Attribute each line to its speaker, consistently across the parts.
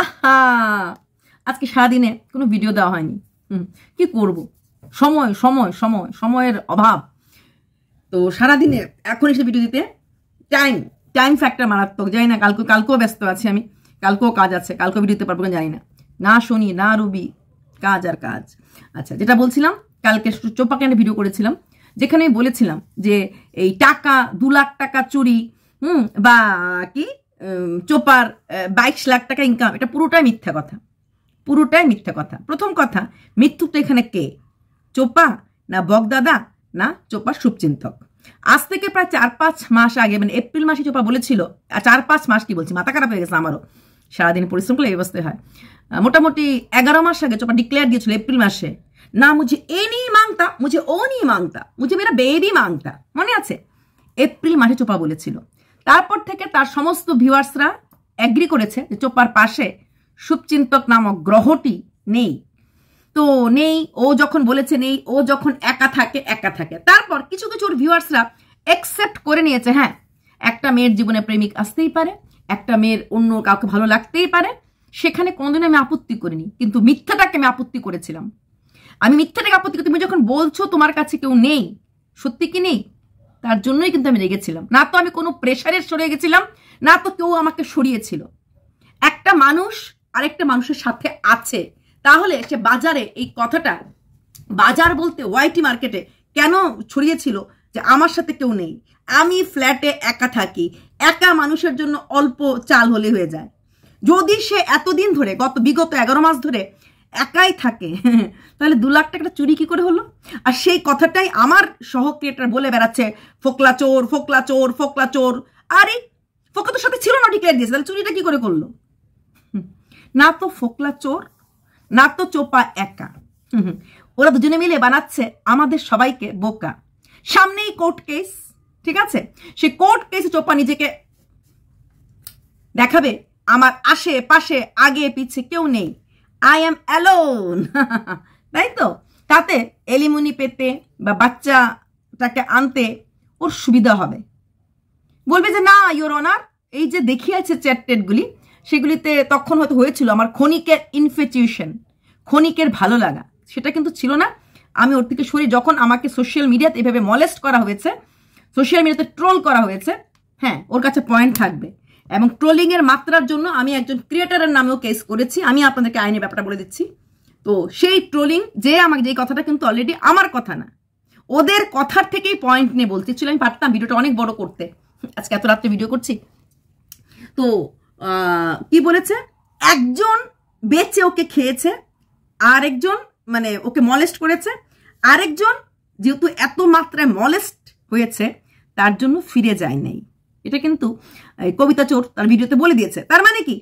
Speaker 1: আহা আজকে সারাদিনে কোনো ভিডিও দেওয়া হয়নি। কি করব, সময়ের অভাব। তো সারাদিনে এখন এসে ভিডিও দিতে টাইম ফ্যাক্টর মারাত্মক। জানি না কালকেও ব্যস্ত আছি আমি, কালকেও কাজ আছে, কালকেও ভিডিও দিতে পারবো না জানি না। না শনি না রবি, কাজ আর কাজ। আচ্ছা, যেটা বলছিলাম, কালকে চোপাকে একটা ভিডিও করেছিলাম যেখানে আমি বলেছিলাম যে এই টাকা 2 লাখ টাকা চুরি বা কি চোপার 22 লাখ টাকা ইনকাম, এটা পুরোটাই মিথ্যা কথা। প্রথম কথা, মৃত্যু তো এখানে কে? চোপা না বগদাদা না চোপার শুভচিন্তক? আজ থেকে প্রায় 4-5 মাস আগে, মানে এপ্রিল মাসে চোপা বলেছিল, 4-5 মাস কি বলছি, মাথা খারাপ হয়ে গেছে আমারও, সারাদিন পরিশ্রম করলে এই অবস্থায় হয়। মোটামুটি 11 মাস আগে চোপা ডিক্লেয়ার দিয়েছিল এপ্রিল মাসে, না মুঝে এ नहीं मांगता, मुझे ओ नहीं मांगता, मुझे मेरा बेबी मांगता। মনে আছে? এপ্রিল মাসে চোপা বলেছিল। তারপর থেকে তার সমস্ত ভিউয়ার্সরা এগ্রি করেছে যে চোপার পাশে শুভচিন্তক নামক গ্রহটি নেই। তো নেই, ও যখন বলেছে নেই, ও যখন একা থাকে। তারপর কিছু ওর ভিউয়ার্সরা অ্যাকসেপ্ট করে নিয়েছে, হ্যাঁ একটা মেয়ের জীবনে প্রেমিক আসতেই পারে, একটা মেয়ের অন্য কাউকে ভালো লাগতেই পারে, সেখানে কোনোদিন আমি আপত্তি করিনি। কিন্তু মিথ্যাটাকে আমি আপত্তি করেছিলাম। তুমি যখন বলছো তোমার কাছে কেউ নেই, সত্যি কি নেই? তার জন্যই কিন্তু আমি রেগেছিলাম। না তো আমি কোনো প্রেশারে সরে গেছিলাম, না তো কেউ আমাকে সরিয়েছিল। একটা মানুষ আরেকটা মানুষের সাথে আছে, তাহলে সে বাজারে এই কথাটা, বাজার বলতে ওয়াইটি মার্কেটে কেন ছড়িয়েছিল যে আমার সাথে কেউ নেই, আমি ফ্ল্যাটে একা থাকি, একা মানুষের জন্য অল্প চাল হলে হয়ে যায়। যদি সে এতদিন ধরে বিগত 11 মাস ধরে একাই থাকে, তাহলে 2 লাখ টাকাটা চুরি কি করে হলো? আর সেই কথাটাই আমার সহ ক্রিয়েটার বলে বেড়াচ্ছে, ফোকলা চোর। আরে ফোকলা তো সাথে ছিল না, ডিক্লেয়ার দিয়েছে, তাহলে চুরিটা কি করে করলো? না তো ফোকলা চোর, না তো চোপা একা। ওরা দুজনে মিলে বানাচ্ছে আমাদের সবাইকে বোকা। সামনেই কোর্ট কেস, ঠিক আছে? সেই কোর্ট কেসে চোপা নিজেকে দেখাবে আমার আশেপাশে আগে পিছে কেউ নেই, আই এম অ্যালোন, তাই তো? তাতে এলিমনি পেতে বা বাচ্চাটাকে আনতে ওর সুবিধা হবে। বলবে যে না ইওর অনার, এই যে দেখিয়েছে চ্যাটগুলি, সেগুলিতে তখন হয়তো হয়েছিল আমার ক্ষণিকের ইনফেটিউশন, ক্ষণিকের ভালো লাগা, সেটা কিন্তু ছিল না। আমি ওর থেকে সরি, যখন আমাকে সোশ্যাল মিডিয়াতে এভাবে মলেস্ট করা হয়েছে, সোশ্যাল মিডিয়াতে ট্রোল করা হয়েছে, হ্যাঁ ওর কাছে পয়েন্ট থাকবে। এবং ট্রোলিংয়ের মাত্রার জন্য আমি একজন ক্রিয়েটারের নামেও কেস করেছি, আমি আপনাদেরকে আইনের ব্যাপারটা বলে দিচ্ছি। তো সেই ট্রোলিং যে কথাটা কিন্তু অলরেডি আমার কথা না, ওদের কথার থেকেই পয়েন্ট নিয়ে বলতে ছিল। আমি পারতাম ভিডিওটা অনেক বড় করতে, আজকে এত রাত্রে ভিডিও করছি। তো কি বলেছে, একজন বেচে ওকে খেয়েছে, আরেকজন মানে ওকে মলেস্ট করেছে, আরেকজন যেহেতু এত মাত্রায় মলেস্ট হয়েছে তার জন্য ফিরে যায় নাই। এটা কিন্তু কবিতা চোর তার ভিডিওতে বলে দিয়েছে। তার মানে কি,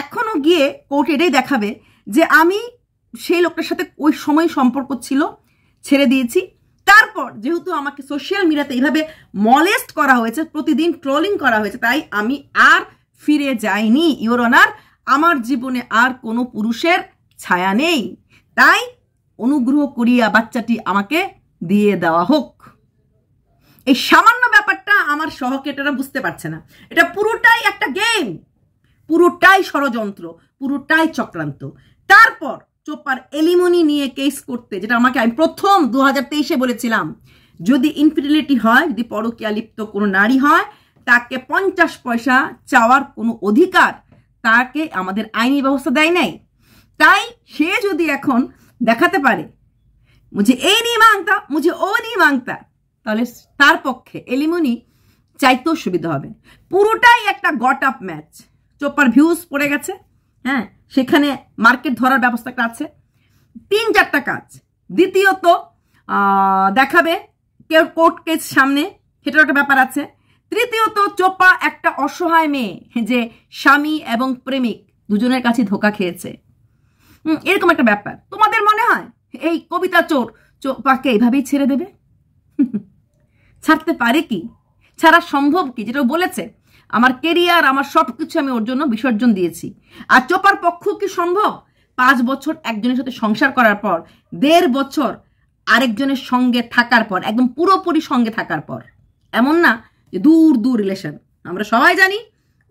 Speaker 1: এখনো গিয়ে কোর্ট এটাই দেখাবে যে আমি সেই লোকটার সাথে ওই সময় সম্পর্ক ছিল, ছেড়ে দিয়েছি। তারপর যেহেতু আমাকে সোশ্যাল মিডিয়াতে এইভাবে মলেস্ট করা হয়েছে, প্রতিদিন ট্রোলিং করা হয়েছে, তাই আমি আর ফিরে যাইনি ইওর অনার, আমার জীবনে আর কোনো পুরুষের ছায়া নেই, তাই অনুগ্রহ করিয়া বাচ্চাটি আমাকে দিয়ে দেওয়া হোক। এই সামান্য ব্যাপারটা আমার সহকেটারা বুঝতে পারছে না। এটা পুরোটাই একটা গেম, পুরোটাই ষড়যন্ত্র, পুরোটাই চক্রান্ত। তারপর চোপার এলিমনি নিয়ে কেস করতে, যেটা আমাকে আমি প্রথম 2023-এ বলেছিলাম, যদি ইনফিডিলিটি হয়, যদি পরকীয়া লিপ্ত কোনো নারী হয়, তাকে 50 পয়সা চাওয়ার কোনো অধিকার তাকে আমাদের আইনি ব্যবস্থা দেয় নাই। তাই সে যদি এখন দেখাতে পারে মুঝে এই নেই মাংতা, মুঝে ও নেই মাংতা, তাহলে তার পক্ষে এলিমনি চাইতেও সুবিধা হবে। পুরোটাই একটা গট আপ ম্যাচ। চোপার ভিউজ পড়ে গেছে, হ্যাঁ সেখানে মার্কেট ধরার ব্যবস্থাটা আছে। 3-4টা কাজ। দ্বিতীয়ত দেখাবে কেউ কোর্ট কেস সামনে, সেটার একটা ব্যাপার আছে। তৃতীয়ত চোপা একটা অসহায় মেয়ে, যে স্বামী এবং প্রেমিক দুজনের কাছে ধোকা খেয়েছে, এরকম একটা ব্যাপার। তোমাদের মনে হয় এই কবিতা চোর চোপাকে এইভাবেই ছেড়ে দেবে? ছাড়তে পারে কি? ছাড়া সম্ভব কি? যেটা বলেছে, আমার কেরিয়ার, আমার সবকিছু আমি ওর জন্য বিসর্জন দিয়েছি। আর চোপার পক্ষ কি সম্ভব 5 বছর একজনের সাথে সংসার করার পর, 1.5 বছর আরেকজনের সঙ্গে থাকার পর, একদম পুরোপুরি সঙ্গে থাকার পর? এমন না যে দূর রিলেশন, আমরা সবাই জানি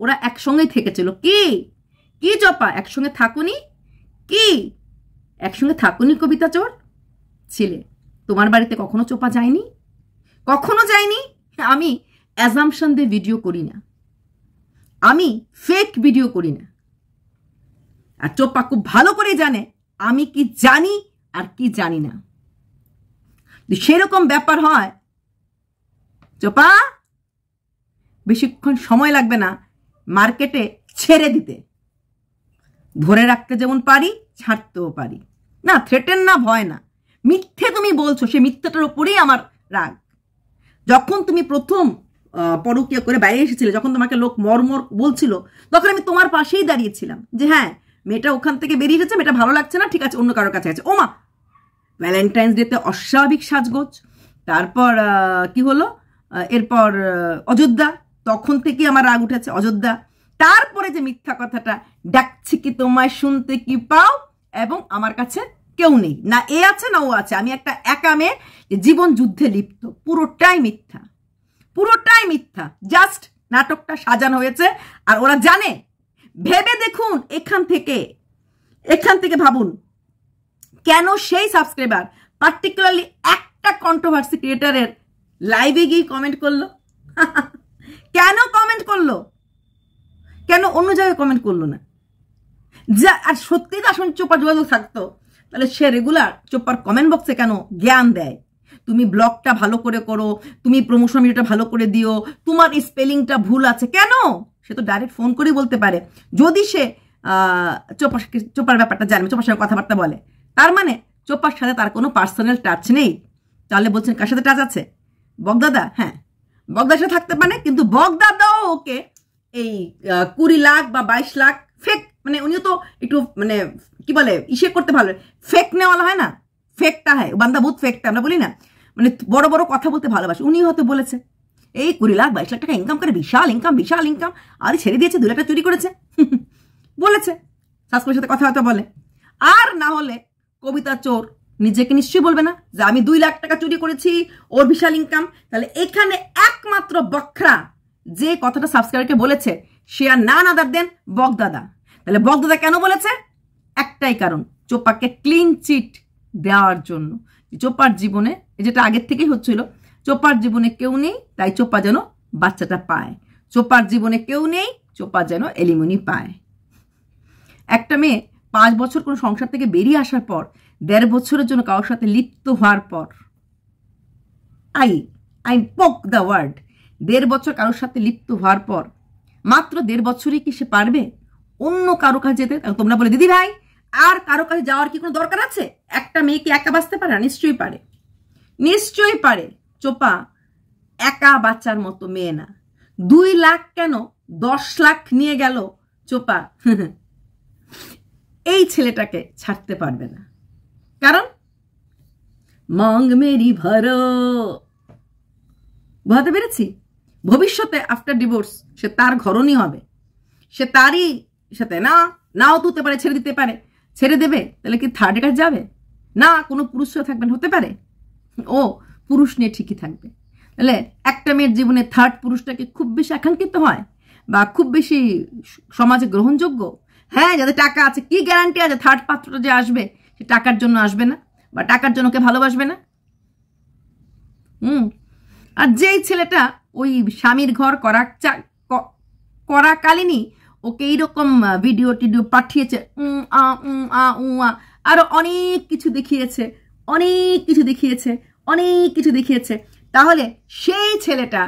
Speaker 1: ওরা একসঙ্গেই থেকেছিল। কি চোপা একসঙ্গে থাকুনি? কি একসঙ্গে থাকুনি কবিতা চোর ছিলে? তোমার বাড়িতে কখনো চোপা যায়নি? কখনো যায়নি? আমি অ্যাজাম্পশন দিয়ে ভিডিও করি না, আমি ফেক ভিডিও করি না। আর চোপা খুব ভালো করে জানে আমি কি জানি আর কি জানি না। সেরকম ব্যাপার হয় চোপা, বেশিক্ষণ সময় লাগবে না মার্কেটে ছেড়ে দিতে। ধরে রাখতে যেমন পারি, ছাড়তেও পারি না। থ্রেটেন না, ভয় না। মিথ্যে তুমি বলছো, সে মিথ্যাটার উপরেই আমার রাগ। যখন তুমি প্রথম পরকীয়া করে বাইরে এসেছিলে, যখন তোমাকে লোক মরমর বলছিল, তখন আমি তোমার পাশেই দাঁড়িয়েছিলাম যে হ্যাঁ মেয়েটা ওখান থেকে বেরিয়ে এসেছে, মেয়েটা ভালো লাগছে না, ঠিক আছে অন্য কারোর কাছে আছে। ওমা, ভ্যালেন্টাইন্স ডেতে অস্বাভাবিক সাজগোজ। তারপর কি হলো, এরপর অযোধ্যা, তখন থেকে আমার রাগ উঠেছে অযোধ্যা। তারপরে যে মিথ্যা কথাটা, ডাকছি কি তোমায় শুনতে কি পাও, এবং আমার কাছে কেউ নেই, না এ আছে না ও আছে, আমি একটা একা মেয়ে জীবন যুদ্ধে লিপ্ত, পুরোটাই মিথ্যা, পুরোটাই মিথ্যা। জাস্ট নাটকটা সাজানো হয়েছে আর ওরা জানে। ভেবে দেখুন, এখান থেকে ভাবুন কেন সেই সাবস্ক্রাইবার পার্টিকুলারলি একটা কন্ট্রোভার্সি ক্রিয়েটারের লাইভে গিয়ে কমেন্ট করলো? কেন কমেন্ট করলো? কেন অন্য জায়গায় কমেন্ট করলো না? যা, আর সত্যি তো আসলে চোপার যোগাযোগ থাকতো তাহলে সে রেগুলার চোপার কমেন্ট বক্সে কেন জ্ঞান দেয়, তুমি ব্লগটা ভালো করে করো, তুমি প্রমোশন ভিডিওটা ভালো করে দিও, তোমার স্পেলিংটা ভুল আছে, কেন? সে তো ডাইরেক্ট ফোন করেই বলতে পারে। যদি সে চোপার ব্যাপারটা জানে, চোপার সঙ্গে কথাবার্তা বলে, তার মানে চোপার সাথে তার কোনো পার্সোনাল টাচ নেই। তাহলে বলছেন কার সাথে টাচ আছে? বগদাদা। হ্যাঁ, বগদার সাথে থাকতে পারে, কিন্তু বগদাদাও ওকে এই 20 লাখ বা 22 লাখ ফেক, মানে উনিও তো একটু মানে কি বলে ইসে করতে ভালো, ফেক নেওয়ালা হয় না, ফেকটা হয় বান্দা ভূত, ফেকটা আমরা বলি না, মানে বড় বড় কথা বলতে ভালোবাসে। উনি হয়তো বলেছে এই 20 লাখ 22 লাখ টাকা ইনকাম করে, বিশাল ইনকাম, বিশাল ইনকাম, আর ছেড়ে দিয়েছে 2 লাখ টাকা চুরি করেছে, বলেছে, শাশুড়ির সাথে কথা হয়তো বলে। আর না হলে কবিতা চোর নিজেকে নিশ্চয়ই বলবে না যে আমি 2 লাখ টাকা চুরি করেছি, ওর বিশাল ইনকাম। তাহলে এখানে একমাত্র বকরা যে কথাটা সাবস্ক্রাইবারকে বলেছে সে আর না আদার দেন বগদাদা। তাহলে বগদাদা কেন বলেছে? একটাই কারণ, চোপাকে ক্লিন চিট দেওয়ার জন্য। চোপার জীবনে, যেটা আগের থেকেই হচ্ছিল, চোপার জীবনে কেউ নেই, তাই চোপা যেন বাচ্চাটা পায়। চোপার জীবনে কেউ নেই, চোপা যেন এলিমনি পায়। একটা মেয়ে 5 বছর কোনো সংসার থেকে বেরিয়ে আসার পর, 1.5 বছরের জন্য কারোর সাথে লিপ্ত হওয়ার পর, আই পোক দ্য ওয়ার্ড, 1.5 বছর কারোর সাথে লিপ্ত হওয়ার পর, মাত্র 1.5 বছরই কি সে পারবে অন্য কারো কাছে যেতে? তোমরা বলে দিদি ভাই আর কারো কাছে যাওয়ার কি কোনো দরকার আছে? একটা মেয়ে কি একা বাঁচতে পারে? নিশ্চয়ই পারে, নিশ্চয়ই পারে। চোপা একা বাচ্চার মতো মেয়ে না। 2 লাখ কেন 10 লাখ নিয়ে গেল চোপা, এই ছেলেটাকে ছাড়তে পারবে না। কারণ মঙ্গ মেরি ভরো, বুঝাতে পেরেছি? ভবিষ্যতে আফটার ডিভোর্স সে তার ঘরণী হবে, সে তারই সাথে নাও তুলতে পারে, ছেড়ে দিতে পারে, ছেড়ে দেবে। তাহলে কি থার্ডের কাছে যাবে না? কোনো পুরুষ থাকবেন, হতে পারে ও পুরুষ নিয়ে ঠিকই থাকবে। তাহলে একটা মেয়ের জীবনে থার্ড পুরুষটাকে খুব বেশি আকাঙ্ক্ষিত হয় বা খুব বেশি সমাজে গ্রহণযোগ্য? হ্যাঁ, যাদের টাকা আছে, কি গ্যারান্টি আছে থার্ড পাত্রটা যে আসবে সে টাকার জন্য আসবে না বা টাকার জন্য ওকে ভালোবাসবে না? আর যেই ছেলেটা ওই স্বামীর ঘর করাকালীনই ওকে এইরকম ভিডিও টিডিও পাঠিয়েছে, আরো অনেক কিছু দেখিয়েছে, অনেক কিছু দেখিয়েছে, অনেক কিছু দেখিয়েছে, তাহলে সেই ছেলেটা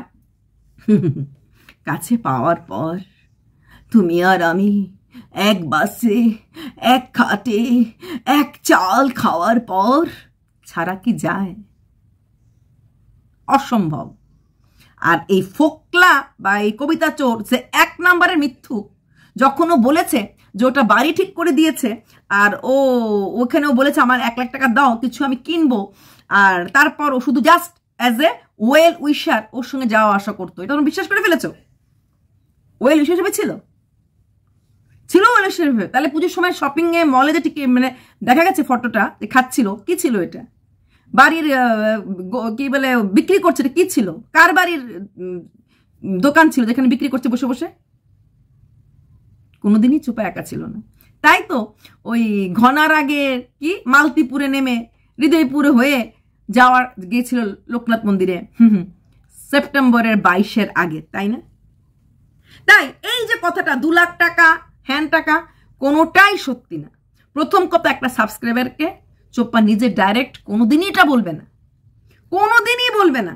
Speaker 1: কাছে পাওয়ার পর তুমি আর আমি এক বাসে, এক খাটে, এক চাল খাওয়ার পর ছাড়া কি যায়? অসম্ভব। আর এই ফোকলা বা এই কবিতা চোর যে 1 নম্বরের মিথ্যুক, যখন ও বলেছে যে ওটা বাড়ি ঠিক করে দিয়েছে আর ওখানেও বলেছে আমার 1 লাখ টাকা দাও, কিছু আমি কিনবো, আর তারপর ও শুধু just as a well wisher ওর সঙ্গে যাওয়া আসা করতো, এটা তুমি বিশ্বাস করে ফেলেছো? ওয়েল উইশার হিসেবে ছিল ওয়েল উইশার হিসেবে। তাহলে পুজোর সময় শপিং এ মলে যে মানে দেখা গেছে ফটোটা যে খাচ্ছিল, কি ছিল এটা? বাড়ির কি বলে বিক্রি করছে, কি ছিল? কার বাড়ির দোকান ছিল যেখানে বিক্রি করছে বসে বসে? কোনোদিনই চোপা একা ছিল না। তাই তো ওই ঘনার আগে কি মালতীপুরে নেমে হৃদয়পুরে হয়ে যাওয়ার গিয়েছিল লোকনাথ মন্দিরে সেপ্টেম্বরের 22-এর আগে, তাই না? তাই এই যে কথাটা 2 লাখ টাকা হ্যান টাকা কোনোটাই সত্যি না। প্রথম কথা, একটা সাবস্ক্রাইবারকে চোপা নিজে ডাইরেক্ট কোনোদিনই এটা বলবে না, কোনোদিনই বলবে না।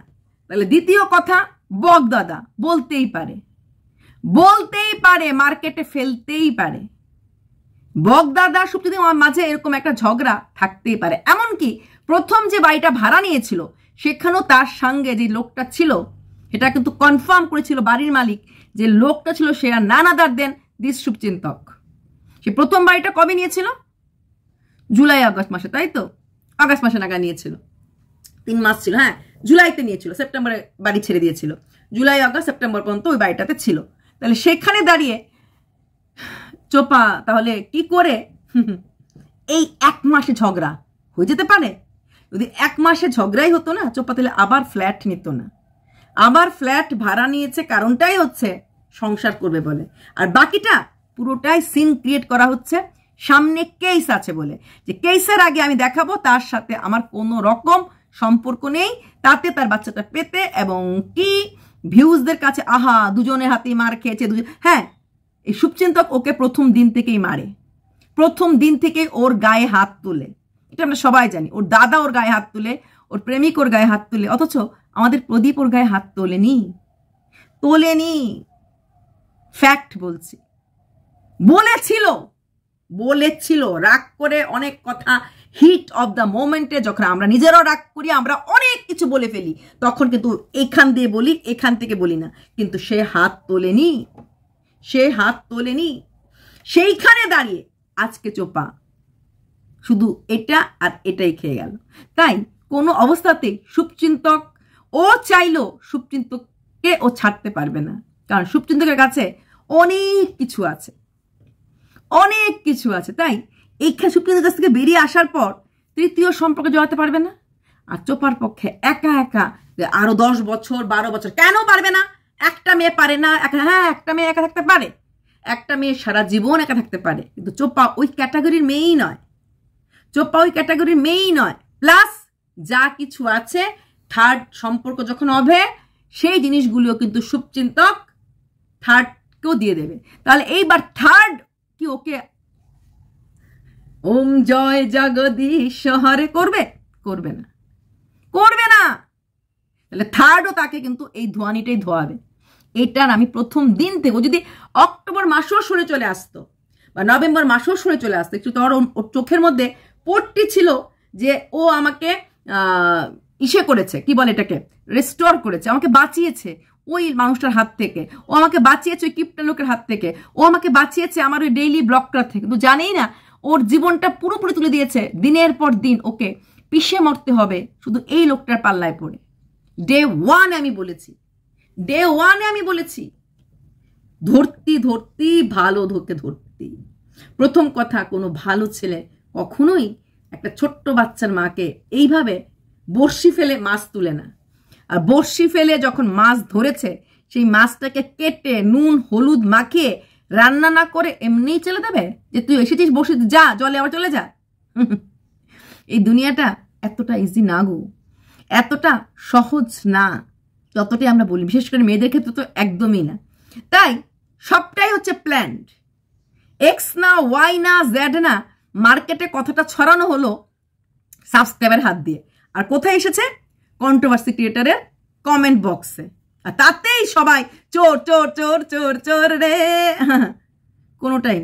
Speaker 1: তাহলে দ্বিতীয় কথা, বগদাদা বলতেই পারে, মার্কেটে ফেলতেই পারে। বগদাদা সুপ্রিদির মাঝে এরকম একটা ঝগড়া থাকতেই পারে। এমনকি প্রথম যে বাড়িটা ভাড়া নিয়েছিল সেখানেও তার সঙ্গে যে লোকটা ছিল, এটা কিন্তু কনফার্ম করেছিল বাড়ির মালিক, যে লোকটা ছিল সে আর নান আদার দেন দিস শুভচিন্তক। সে প্রথম বাড়িটা কবে নিয়েছিল? জুলাই আগস্ট মাসে, তাই তো? আগস্ট মাসে নাগাদ নিয়েছিল, 3 মাস ছিল। হ্যাঁ, জুলাইতে নিয়েছিল, সেপ্টেম্বরে বাড়ি ছেড়ে দিয়েছিল। জুলাই আগস্ট সেপ্টেম্বর পর্যন্ত ওই বাড়িটাতে ছিল। তাহলে সেখানে দাঁড়িয়ে চোপা তাহলে কি করে এই 1 মাসে ঝগড়া হয়ে যেতে পারে? যদি 1 মাসে ঝগড়াই হতো না, চোপা তাহলে আবার ফ্ল্যাট নিত না। আবার ফ্ল্যাট ভাড়া নিয়েছে কারণটাই হচ্ছে সংসার করবে বলে, আর বাকিটা পুরোটাই সিন ক্রিয়েট করা হচ্ছে সামনে কেস আছে বলে, যে কেসের আগে আমি দেখাবো তার সাথে আমার কোনো রকম সম্পর্ক নেই, তাতে তার বাচ্চাটা পেতে এবং কি ভিউজদের কাছে আহা দুজনে হাতে মার খেয়েছে দুজন। হ্যাঁ, এই শুভচিন্তক ওকে প্রথম দিন থেকেই মারে, প্রথম দিন থেকে ওর গায়ে হাত তুলে, এটা আমরা সবাই জানি। ওর দাদা ওর গায়ে হাত তুলে, ওর প্রেমিক ওর গায়ে হাত তুলে, অথচ আমাদের প্রদীপ ওর গায়ে হাত তোলেনি। ফ্যাক্ট বলছি। বলেছিল রাগ করে অনেক কথা, হিট অফ দ্য মোমেন্টে যখন আমরা নিজেরাও রাগ করি, আমরা অনেক কিছু বলে ফেলি, তখন কিন্তু এখান দিয়ে বলি, এখান থেকে বলি না। কিন্তু সে হাত তোলেনি। সেইখানে দাঁড়িয়ে আজকে চোপা শুধু এটা আর এটাই খেয়ে গেল। তাই কোনো অবস্থাতেই শুভচিন্তক ও চাইলো শুভচিন্তককে ও ছাড়তে পারবে না, কারণ শুভচিন্তকের কাছে অনেক কিছু আছে। তাই এইখানে শুভচিন্তকের কাছ থেকে বেরিয়ে আসার পর তৃতীয় সম্পর্কে জড়াতে পারবে না। আর চোপার পক্ষে একা আরো 10 বছর 12 বছর কেন পারবে না? একটা মেয়ে পারে না? হ্যাঁ, একটা মেয়ে একা থাকতে পারে, একটা মেয়ে সারা জীবন একা থাকতে পারে, কিন্তু চোপা ওই ক্যাটাগরির মেয়েই নয়। প্লাস যা কিছু আছে, থার্ড সম্পর্ক যখন হবে, সেই জিনিসগুলো কিন্তু শুভচিন্তক থার্ডকেও দিয়ে দেবে। তাহলে এইবার থার্ড কি ওকে ওম জয় জগদীশ হরে করবে না। তাহলে থার্ডও তাকে কিন্তু এই ধোয়ানিটাই ধোয়াবে। এটার আমি প্রথম দিন থেকে, ও যদি অক্টোবর মাসেও সরে চলে আসতো বা নভেম্বর মাসেও সরে চলে আসতো, একটু তোর ওর চোখের মধ্যে পট্টি ছিল যে ও আমাকে করেছে, কি বলে এটাকে, রেস্টোর করেছে, আমাকে বাঁচিয়েছে ওই মানুষটার হাত থেকে, ও আমাকে বাঁচিয়েছে ওই কিপটা লোকের হাত থেকে, ও আমাকে বাঁচিয়েছে আমার ওই ডেইলি ব্লগটার থেকে, কিন্তু জানেই না ওর জীবনটা পুরোপুরি তুলে দিয়েছে। দিনের পর দিন ওকে পিষে মরতে হবে শুধু এই লোকটার পাল্লায় পড়ে। ডে ওয়ানে আমি বলেছি ধরতি ভালো ধরতি। প্রথম কথা, কোনো ভালো ছেলে কখনোই একটা ছোট্ট বাচ্চার মাকে এইভাবে বড়শি ফেলে মাছ তুলে না। আর বড়শি ফেলে যখন মাছ ধরেছে, সেই মাছটাকে কেটে নুন হলুদ মাখিয়ে রান্না না করে এমনিই চলে দেবে যে তুই এসেছিস বসে যা, জলে আবার চলে যা? এই দুনিয়াটা এতটা ইজি না গো, এতটা সহজ না যতটাই আমরা বলি, বিশেষ করে মেয়েদের ক্ষেত্রে তো একদমই না। তাই সবটাই হচ্ছে প্ল্যান্ড, এক্স না ওয়াই না জেড না, মার্কেটে কথাটা ছড়ানো হলো সাবস্ক্রাইবার হাত দিয়ে, আর কোথায় এসেছে? কন্ট্রোভার্সি ক্রিয়েটারের কমেন্ট বক্সে, আর তাতেই সবাই চোর চোর চোর চোর চোর রে। কোনোটাই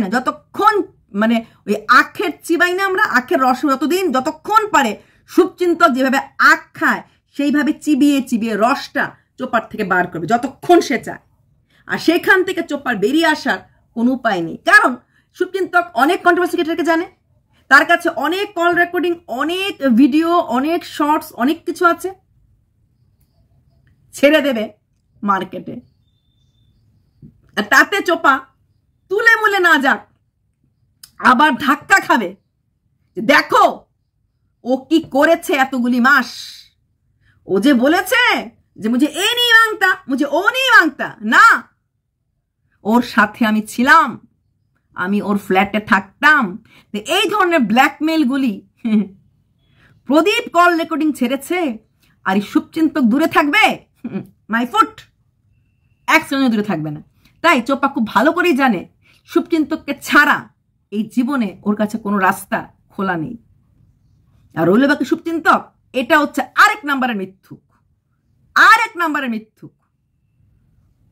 Speaker 1: না। যতক্ষণ মানে ওই আখের চিবাই না আমরা, আখের রস যতক্ষণ পারে শুভচিন্তক যেভাবে আখ খায় সেইভাবে চিবিয়ে রসটা চোপার থেকে বার করবে যতক্ষণ সে চায়। আর সেখান থেকে চোপার বেরিয়ে আসার কোনো উপায় নেই, কারণ শুভচিন্তক অনেক কন্ট্রোভার্সি ক্রিয়েটারকে জানে, তার কাছে অনেক কল রেকর্ডিং, অনেক ভিডিও, অনেক শর্টস, অনেক কিছু আছে। ছেড়ে দেবে মার্কেটে, আর তাতে চোপা তুলে মুলে না যাক, আবার ধাক্কা খাবে। দেখো ও কি করেছে এতগুলি মাস। ও যে বলেছে যে মুঝে এ नहीं मांगता, मुझे ओ नहीं मांगता, না, ও ওর সাথে আমি ছিলাম, আমি ওর ফ্ল্যাটে থাকতাম। এই ধরনের ব্ল্যাকমেলগুলি প্রদীপ কল রেকর্ডিং ছেড়েছে, আর এই শুভচিন্তক দূরে থাকবে, মাই ফুট, এক সেকেন্ড দূরে থাকবে না। তাই চোপা খুব ভালো করেই জানে শুভচিন্তককে ছাড়া এই জীবনে ওর কাছে কোনো রাস্তা খোলা নেই। আর রইল বাকি শুভচিন্তক, এটা হচ্ছে আরেক নাম্বারের মিথ্যুক, আরেক নাম্বারের মিথ্যুক।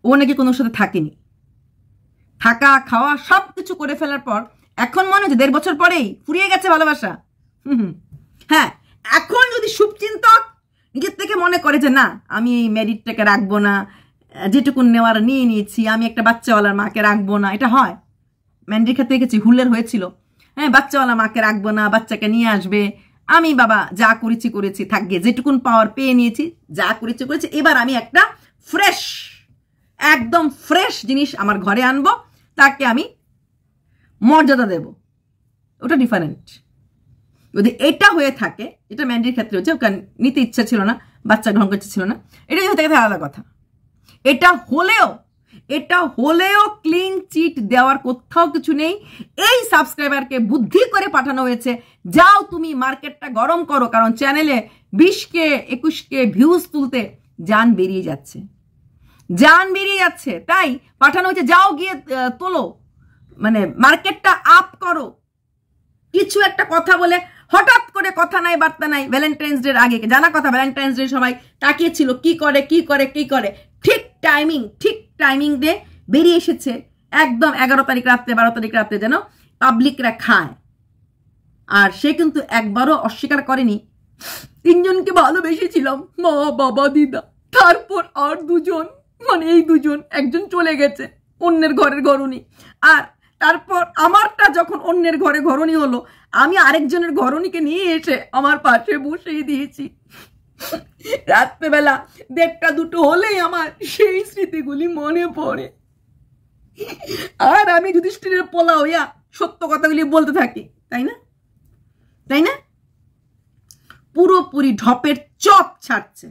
Speaker 1: ও নাকি কোনো সাথে থাকেনি, থাকা খাওয়া সব কিছু করে ফেলার পর এখন মনে হচ্ছে 1.5 বছর পরেই ফুরিয়ে গেছে ভালোবাসা। হ্যাঁ, এখন যদি শুভচিন্তক নিজের থেকে মনে করে যে না আমি এই ম্যারিডটাকে রাখবো না, যেটুকু নেওয়ার নিয়ে নিয়েছি, আমি একটা বাচ্চাওয়ালার মাকে রাখবো না, এটা হয়। ম্যান্ডির ক্ষেত্রে দেখেছি, হুলের হয়েছিল, হ্যাঁ বাচ্চাওয়ালা মাকে রাখবো না, বাচ্চাকে নিয়ে আসবে, আমি বাবা যা করেছি করেছি, থাকবে, যেটুকুন পাওয়ার পেয়ে নিয়েছি, যা করেছি করেছি, এবার আমি একটা ফ্রেশ, একদম ফ্রেশ জিনিস আমার ঘরে আনবো, তাকে আমি মর্যাদা দেব। ওটা ডিফারেন্ট। যদি এটা হয়ে থাকে, এটা ম্যান্ডির ক্ষেত্রে হচ্ছে, ওকে নিতে ইচ্ছা ছিল না, বাচ্চা গ্রহণ করতে ছিল না, এটা যদি থাকে আলাদা কথা। এটা হলেও ক্লিন চিট দেওয়ার কোথাও কিছু নেই। এই সাবস্ক্রাইবারকে বুদ্ধি করে পাঠানো হয়েছে, যাও তুমি মার্কেটটা গরম করো, কারণ চ্যানেলে 20K 21K ভিউজ তুলতে জান বেরিয়ে যাচ্ছে, তাই পাঠানো হয়েছে, যাও গিয়ে তোলো, মানে মার্কেটটা আপ করো। কিছু একটা কথা বলে হঠাৎ করে কথা নাই বার্তা নাই, ভ্যালেন্টাইন্স ডের আগে জানা কথা, ভ্যালেন্টাইন্স ডে সবাই তাকিয়েছিল কি করে, ঠিক টাইমিং ডে বেরিয়ে এসেছে, একদম 11 তারিখ রাত্রে 12 তারিখ রাত্রে যেন পাবলিকরা খায়। আর সে কিন্তু একবারও অস্বীকার করেনি 3 জনকে ভালোবেসেছিলাম, মা বাবা দিদা, তারপর আর 2 জন, মানে এই 2 জন, একজন চলে গেছে অন্যের ঘরের ঘরণী, আর তারপর আমারটা যখন অন্যের ঘরে ঘরণী হলো, আমি আরেকজনের ঘরণীকে নিয়ে এসে আমার পাশে বসিয়ে দিয়েছি। রাত্রেবেলা 1:30 2টো হলেই আমার সেই স্মৃতিগুলি মনে পড়ে, আর আমি যুধিষ্ঠিরের পোলা হইয়া সত্য কথাগুলি বলতে থাকি, তাই না? পুরোপুরি ঢপের চপ ছাড়ছে।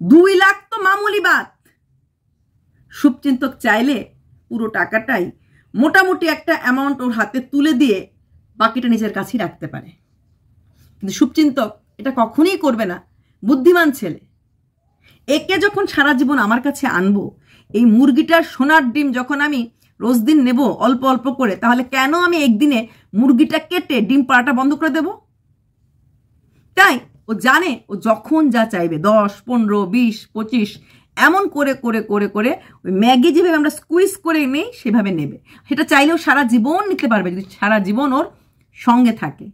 Speaker 1: 2 লাখ তো মামুলি বাত। শুভচিন্তক চাইলে পুরো টাকাটাই মোটামুটি একটা অ্যামাউন্ট ওর হাতে তুলে দিয়ে বাকিটা নিজের কাছেই রাখতে পারে, কিন্তু শুভচিন্তক এটা কখনোই করবে না। বুদ্ধিমান ছেলে। একে যখন সারা জীবন আমার কাছে আনবো, এই মুরগিটার সোনার ডিম যখন আমি রোজ দিন নেব অল্প অল্প করে, তাহলে কেন আমি একদিনে মুরগিটা কেটে ডিম পাড়াটা বন্ধ করে দেব? তাই ও জানে ও যখন যা চাইবে 10, 15, 20, 25 এমন করে করে করে করে ওই ম্যাগি যেভাবে আমরা স্কুইজ করে নেই সেভাবে নেবে। সেটা চাইলেও সারা জীবন নিতে পারবে যদি সারা জীবন ওর সঙ্গে থাকে।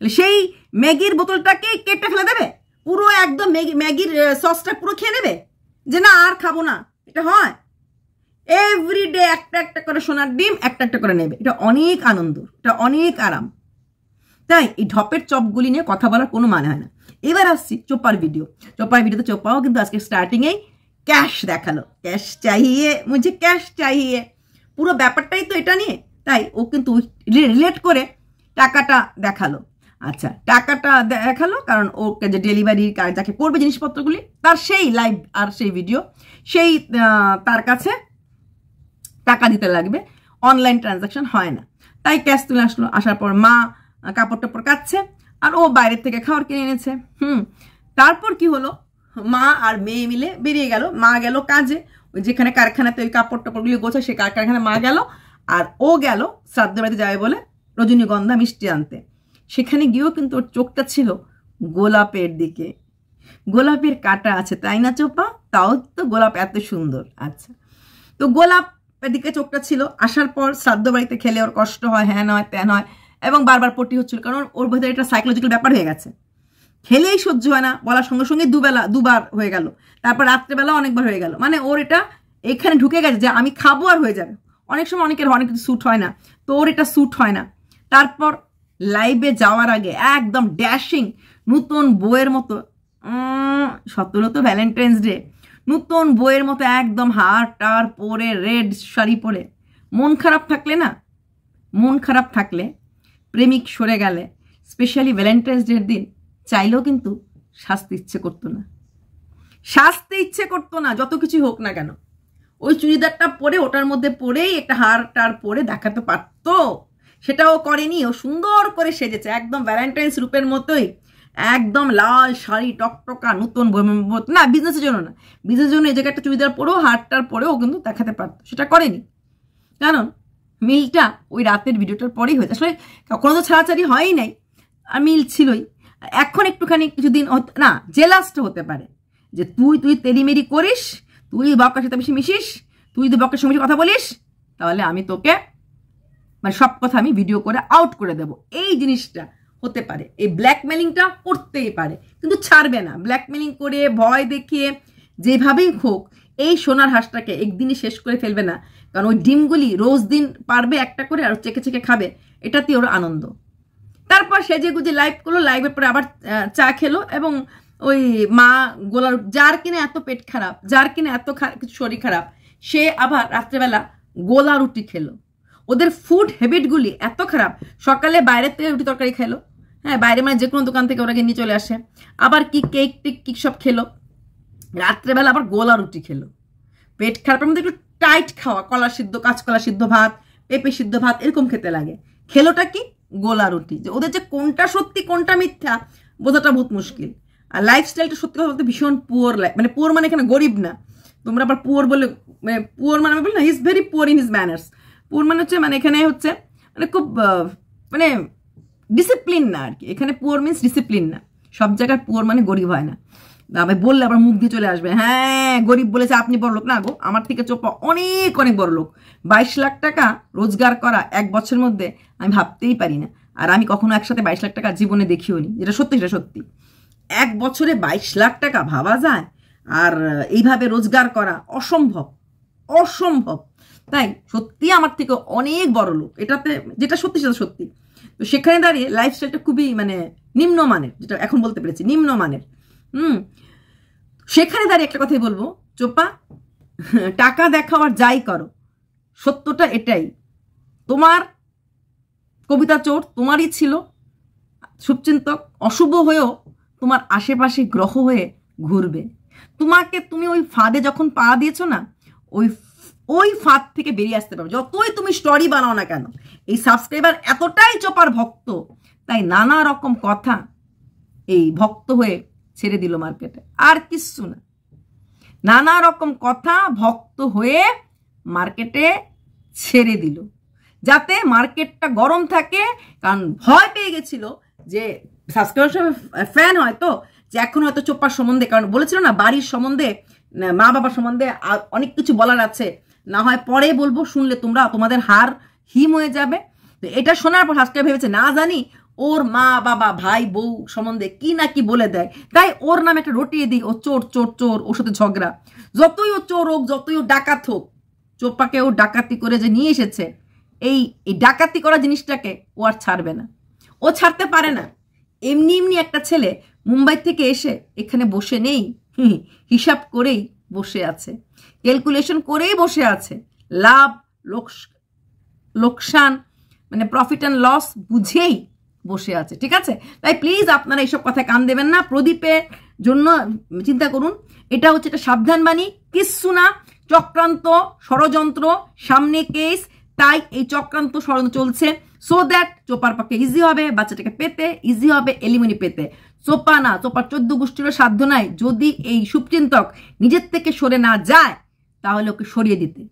Speaker 1: সেই ম্যাগির বোতলটাকেই কেটে ফেলে দেবে, পুরো একদম ম্যাগির সসটা পুরো খেয়ে নেবে, যে না আর খাবো না। এটা হয়? এভরিডে একটা একটা করে সোনার ডিম একটা একটা করে নেবে। এটা অনেক আনন্দ, এটা অনেক আরাম। তাই এই ঢপের চপগুলি নিয়ে কথা বলার কোনো মানে হয় না। এবার আসছি চোপার ভিডিওতে চোপাও কিন্তু আজকে স্টার্টিংয়েই ক্যাশ দেখালো, ক্যাশ চাইয়ে, মুঝে ক্যাশ চাইয়ে, পুরো ব্যাপারটাই তো এটা নিয়ে। তাই ও কিন্তু রিলেট করে টাকাটা দেখালো। আচ্ছা, টাকাটা দেখালো কারণ ওকে যে ডেলিভারি যাকে করবে জিনিসপত্রগুলি, তার সেই লাইভ আর সেই ভিডিও, সেই তার কাছে টাকা দিতে লাগবে, অনলাইন ট্রানজাকশন হয় না। তাই ক্যাশ তুলে আসলো। আসার পর মা কাপড় টাপড় কাচ্ছে, আর ও বাইরের থেকে খাবার কিনে এনেছে। তারপর কি হলো, মা আর মেয়ে মিলে বেরিয়ে গেল। মা গেল কাজে, ওই যেখানে কারখানাতে ওই কাপড় টাপড়গুলি গোছা, সেই কারখানায় মা গেল, আর ও গেল শ্রাদ্ধ বাড়িতে যাবে বলে রজনীগন্ধা মিষ্টি আনতে। সেখানে গিয়েও কিন্তু ওর চোখটা ছিল গোলাপের দিকে। গোলাপের কাটা আছে, তাই না চোপা? তাও তো গোলাপ এত সুন্দর। আচ্ছা, তো গোলাপের দিকে চোখটা ছিল। আসার পর শ্রাদ্ধ বাড়িতে খেলে ওর কষ্ট হয়, হ্যান হয় ত্যান হয়, এবং বারবার পটি হচ্ছিল, কারণ ওর ভেতরে একটা সাইকোলজিক্যাল ব্যাপার হয়ে গেছে। খেলেই সহ্য হয় না, বলার সঙ্গে সঙ্গে দুবার হয়ে গেল, তারপর রাত্রেবেলা অনেকবার হয়ে গেল। মানে ওর এটা এখানে ঢুকে গেছে যে আমি খাবো আর হয়ে যাবে। অনেক সময় অনেকের অনেক কিছু স্যুট হয় না, তো ওর এটা স্যুট হয় না। তারপর লাইভে যাওয়ার আগে একদম ড্যাশিং নতুন বইয়ের মতো, সতেরো তো ভ্যালেন্টাইন্স ডে, নতুন বইয়ের মতো একদম হার টার পরে, রেড শাড়ি পরে। মন খারাপ থাকলে প্রেমিক সরে গেলে, স্পেশালি ভ্যালেন্টাইন্স ডের দিন চাইলেও কিন্তু শাস্তি ইচ্ছে করতো না, যত কিছু হোক না কেন। ওই চুড়িদারটা পরে ওটার মধ্যে পরেই একটা হারটার পরে দেখাতে পারতো, সেটাও করেনি। ও সুন্দর করে সেজেছে একদম ভ্যালেন্টাইন্স রূপের মতোই, একদম লাল শাড়ি টকটকা নতুন, না বিজনেসের জন্য না, বিজনেসের জন্য এই জায়গায় একটা চুড়িদার পরেও হারটার পরেও কিন্তু দেখাতে পারতো, সেটা করেনি। কারণ মিলটা ওই রাতের ভিডিওটার পরেই হয়েছে, আসলে কখনো তো ছাড়াছাড়ি হয়ই নাই, আর মিল ছিলই। এখন একটুখানি কিছুদিন না জেলাসটা হতে পারে যে তুই তেরিমেরি করিস, তুই বকার সাথে বেশি মিশিস, তুই যদি বকের সঙ্গে কথা বলিস, তাহলে আমি তোকে মানে সব কথা আমি ভিডিও করে আউট করে দেব, এই জিনিসটা হতে পারে। এই ব্ল্যাকমেলিংটা করতেই পারে, কিন্তু ছাড়বে না। ব্ল্যাকমেলিং করে ভয় দেখিয়ে যেভাবেই হোক এই সোনার হাঁসটাকে একদিনই শেষ করে ফেলবে না, কারণ ওই ডিমগুলি রোজ দিন পারবে একটা করে আর চেকে চেকে খাবে, এটাতে ওর আনন্দ। তারপর সেজে গুজে লাইভ করলো, লাইভের পরে আবার চা খেলো, এবং ওই মা গোলার যার কিনা এত পেট খারাপ, যার কিনা এত কিছু শরীর খারাপ, সে আবার রাত্রেবেলা গোলা রুটি খেলো। ওদের ফুড হ্যাবিটগুলি এত খারাপ, সকালে বাইরের থেকে রুটি তরকারি খেলো, হ্যাঁ বাইরে মানে যে কোনো দোকান থেকে ওরা নিয়ে চলে আসে, আবার কি কেক টেক কি সব খেলো, রাত্রেবেলা আবার গোলা রুটি খেলো। পেট খারাপের মধ্যে একটু টাইট খাওয়া, কলা সিদ্ধ, কাঁচকলা সিদ্ধ ভাত, পেঁপে সিদ্ধ ভাত এরকম খেতে লাগে। খেলোটা কি গোলা রুটি। যে ওদের যে কোনটা সত্যি কোনটা মিথ্যা বোঝাটা বহুত মুশকিল। আর লাইফস্টাইলটা সত্যি কথা বলতে ভীষণ পুয়ার লাইফ, মানে পুয়ার মানে এখানে গরিব না, তোমরা আবার পুয়ার বলে, মানে পুয়ার মানে বলি না, he is very poor in his manners. Poor মানে হচ্ছে মানে এখানে হচ্ছে মানে খুব মানে ডিসিপ্লিন না আর কি, এখানে পুয়ার মিনস ডিসিপ্লিন না। সব জায়গায় পুয়ার মানে গরিব হয় না, আমি বললে আবার মুখ দিয়ে চলে আসবে, হ্যাঁ গরিব বলেছে আপনি বড় লোক। না গো, আমার থেকে চোপা অনেক অনেক বড় লোক। 22 লাখ টাকা রোজগার করা এক বছরের মধ্যে আমি ভাবতেই পারি না, আর আমি কখনো একসাথে 22 লাখ টাকা জীবনে দেখিও নি, যেটা সত্যি সেটা সত্যি। এক বছরে 22 লাখ টাকা ভাবা যায়? আর এইভাবে রোজগার করা অসম্ভব, অসম্ভব। তাই সত্যি আমার থেকে অনেক বড় লোক, এটাতে যেটা সত্যি সেটা সত্যি। তো সেখানে দাঁড়িয়ে লাইফস্টাইলটা খুবই মানে নিম্নমানের, যেটা এখন বলতে পেরেছি নিম্নমানের। সেখানে দাঁড়িয়ে একটা কথাই বলবো, চোপা টাকা দেখাও আর যাই করো, সত্যটা এটাই, তোমার কবিতা চোর তোমারই ছিল, শুভচিন্তক অশুভ হয়েও তোমার আশেপাশে গ্রহ হয়ে ঘুরবে। তোমাকে তুমি ওই ফাঁদে যখন পা দিয়েছো না, ওই ফাঁদ থেকে বেরিয়ে আসতে পারবে, যতই তুমি স্টোরি বানাও না কেন। এই সাবস্ক্রাইবার এতটাই চোপার ভক্ত, তাই নানা রকম কথা এই ভক্ত হয়ে ছেড়ে দিল মার্কেটে, আর কিচ্ছু না। নানা রকম কথা ভক্ত হয়ে মার্কেটে ছেড়ে দিল, যাতে মার্কেটটা গরম থাকে। কারণ ভয় পেয়ে গেছিল যে সাবস্ক্রাইবার ফ্যান হয়তো, যে এখন হয়তো চোপার সম্বন্ধে, কারণ বলেছিল না বাড়ির সম্বন্ধে, মা বাবার সম্বন্ধে অনেক কিছু বলার আছে, না হয় পরে বলবো, শুনলে তোমরা তোমাদের হার হিম হয়ে যাবে। তো এটা শোনার পর সাবস্ক্রাইব ভেবেছে না জানি ওর মা বাবা ভাই বউ সম্বন্ধে কি না কি বলে দেয়, তাই ওর নামে একটা রটিয়ে দিই, ও চোর চোর চোর, ওর সাথে ঝগড়া। যতই ও চোর হোক, যতই ও ডাকাত হোক, চোপাকে ও ডাকাতি করে যে নিয়ে এসেছে, এই ডাকাতি করা জিনিসটাকে ও আর ছাড়বে না, ও ছাড়তে পারে না। এমনি এমনি একটা ছেলে মুম্বাই থেকে এসে এখানে বসে নেই, হিসাব করেই বসে আছে, ক্যালকুলেশন করেই বসে আছে, লাভ লোকসান মানে প্রফিট অ্যান্ড লস বুঝেই বসে আছে, ঠিক আছে? তাই প্লিজ আপনারা এইসব কথায় কান দেবেন না, প্রদীপের জন্য চিন্তা করুন। এটা হচ্ছে একটা সাবধান বাণী, কিচ্ছু না, চক্রান্ত ষড়যন্ত্র, সামনে কেস, তাই এই চক্রান্ত ষড়যন্ত্র চলছে, সো দ্যাট চোপার পক্ষে ইজি হবে বাচ্চাটাকে পেতে, ইজি হবে এলিমনি পেতে। চোপা না, চোপার 14 গোষ্ঠীরও সাধ্য নাই, যদি এই শুভচিন্তক নিজের থেকে সরে না যায় তাহলে ওকে সরিয়ে দিতে।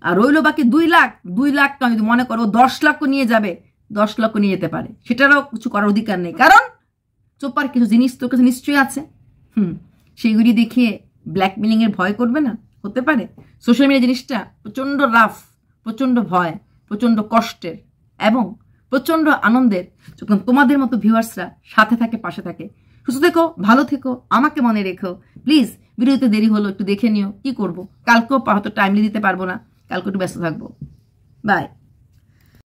Speaker 1: আর রইল বাকি 2 লাখ, 2 লাখ টাকা যদি মনে করো 10 লাখও নিয়ে যাবে, 10 লক্ষ নিয়ে যেতে পারে, সেটারও কিছু করার অধিকার নেই, কারণ চোপার কিছু জিনিস তোর কাছে নিশ্চয়ই আছে। সেইগুলি দেখিয়ে ব্ল্যাকমেলিং এর ভয় করবে না, হতে পারে। সোশ্যাল মিডিয়া জিনিসটা প্রচন্ড রাফ, প্রচন্ড ভয়, প্রচন্ড কষ্টের এবং প্রচন্ড আনন্দের, যখন তোমাদের মতো ভিউয়ার্সরা সাথে থাকে, পাশে থাকে। সুস্থ থেকো, ভালো থেকো, আমাকে মনে রেখো প্লিজ। ভিডিওতে দেরি হলো, একটু দেখে নিও, কি করবো, কালকেও হয়তো টাইমলি দিতে পারবো না, কালকে একটু ব্যস্ত থাকবো। বাই।